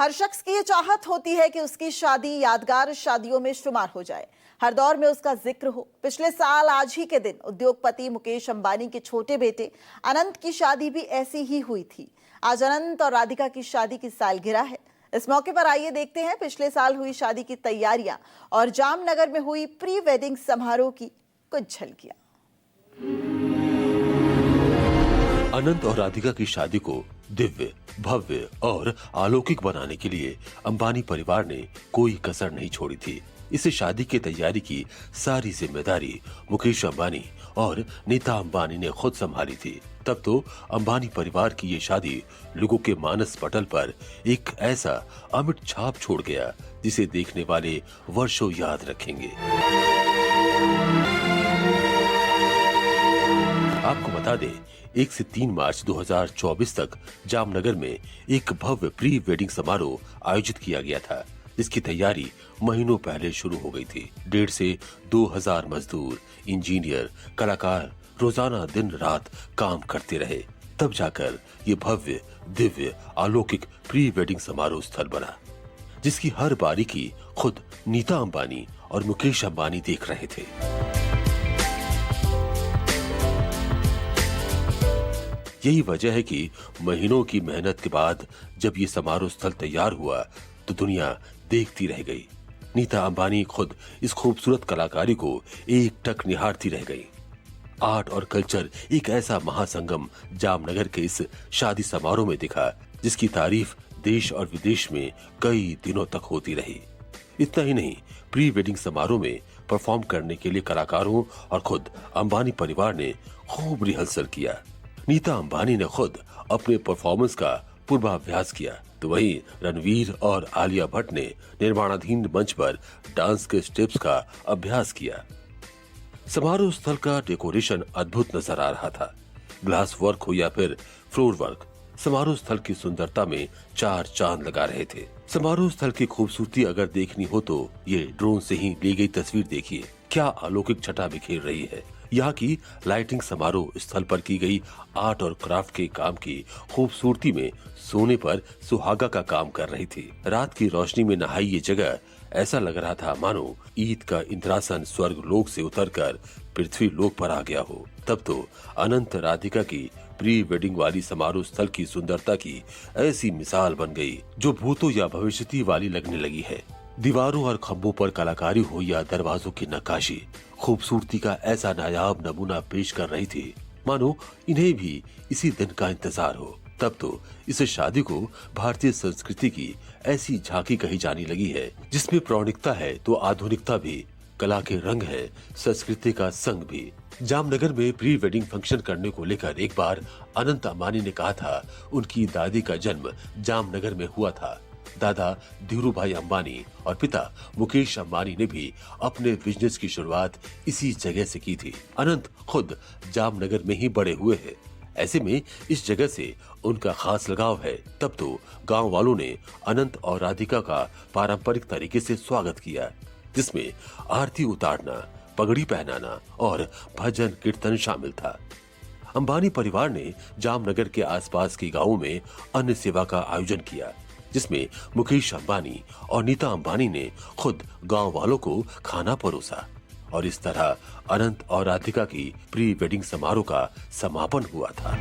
हर शख्स की ये चाहत होती है कि उसकी शादी यादगार शादियों में शुमार हो जाए, हर दौर में उसका जिक्र हो। पिछले साल आज ही के दिन उद्योगपति मुकेश अंबानी के छोटे बेटे अनंत की शादी भी ऐसी ही हुई थी। आज अनंत और राधिका की शादी की सालगिरह है। इस मौके पर आइए देखते हैं पिछले साल हुई शादी की तैयारियां और जामनगर में हुई प्री वेडिंग समारोह की कुछ झलकियां। अनंत और राधिका की शादी को दिव्य, भव्य और अलौकिक बनाने के लिए अंबानी परिवार ने कोई कसर नहीं छोड़ी थी। इस शादी की तैयारी की सारी जिम्मेदारी मुकेश अंबानी और नीता अंबानी ने खुद संभाली थी। तब तो अंबानी परिवार की ये शादी लोगों के मानस पटल पर एक ऐसा अमिट छाप छोड़ गया जिसे देखने वाले वर्षों याद रखेंगे। आपको बता दें, 1 से 3 मार्च 2024 तक जामनगर में एक भव्य प्री वेडिंग समारोह आयोजित किया गया था, जिसकी तैयारी महीनों पहले शुरू हो गई थी। 1.5 से 2,000 मजदूर, इंजीनियर, कलाकार रोजाना दिन रात काम करते रहे। तब जाकर ये भव्य, दिव्य, अलौकिक प्री वेडिंग समारोह स्थल बना, जिसकी हर बारीकी खुद नीता अंबानी और मुकेश अंबानी देख रहे थे। यही वजह है कि महीनों की मेहनत के बाद जब ये समारोह स्थल तैयार हुआ तो दुनिया देखती रह गई। नीता अंबानी खुद इस खूबसूरत कलाकारी को एकटक निहारती रह गई। आर्ट और कल्चर एक ऐसा महासंगम जामनगर के इस शादी समारोह में दिखा, जिसकी तारीफ देश और विदेश में कई दिनों तक होती रही। इतना ही नहीं, प्री वेडिंग समारोह में परफॉर्म करने के लिए कलाकारों और खुद अंबानी परिवार ने खूब रिहर्सल किया। नीता अंबानी ने खुद अपने परफॉर्मेंस का पूर्वाभ्यास किया, तो वहीं रणवीर और आलिया भट्ट ने निर्माणाधीन मंच पर डांस के स्टेप्स का अभ्यास किया। समारोह स्थल का डेकोरेशन अद्भुत नजर आ रहा था। ग्लास वर्क हो या फिर फ्लोर वर्क, समारोह स्थल की सुंदरता में 4 चांद लगा रहे थे। समारोह स्थल की खूबसूरती अगर देखनी हो तो ये ड्रोन से ही ली गई तस्वीर देखिए, क्या अलौकिक छटा बिखेर रही है। यहाँ की लाइटिंग समारोह स्थल पर की गई आर्ट और क्राफ्ट के काम की खूबसूरती में सोने पर सुहागा का काम कर रही थी। रात की रोशनी में नहाई ये जगह ऐसा लग रहा था मानो ईद का इंद्रासन स्वर्ग लोक से उतरकर पृथ्वी लोक पर आ गया हो। तब तो अनंत राधिका की प्री वेडिंग वाली समारोह स्थल की सुंदरता की ऐसी मिसाल बन गई जो भूतों या भविष्यति वाली लगने लगी है। दीवारों और खंभों पर कलाकारी हो या दरवाजों की नक्काशी, खूबसूरती का ऐसा नायाब नमूना पेश कर रही थी मानो इन्हें भी इसी दिन का इंतजार हो। तब तो इस शादी को भारतीय संस्कृति की ऐसी झांकी कही जाने लगी है जिसमें पौराणिकता है तो आधुनिकता भी, कला के रंग है, संस्कृति का संग भी। जामनगर में प्री वेडिंग फंक्शन करने को लेकर एक बार अनंत अंबानी ने कहा था उनकी दादी का जन्म जामनगर में हुआ था। दादा धीरूभाई अंबानी और पिता मुकेश अंबानी ने भी अपने बिजनेस की शुरुआत इसी जगह से की थी। अनंत खुद जामनगर में ही बड़े हुए हैं, ऐसे में इस जगह से उनका खास लगाव है। तब तो गांव वालों ने अनंत और राधिका का पारंपरिक तरीके से स्वागत किया, जिसमें आरती उतारना, पगड़ी पहनाना और भजन कीर्तन शामिल था। अंबानी परिवार ने जामनगर के आसपास के गांवों में अन्न सेवा का आयोजन किया, जिसमें मुकेश अंबानी और नीता अंबानी ने खुद गांव वालों को खाना परोसा और इस तरह अनंत और राधिका की प्री वेडिंग समारोह का समापन हुआ था।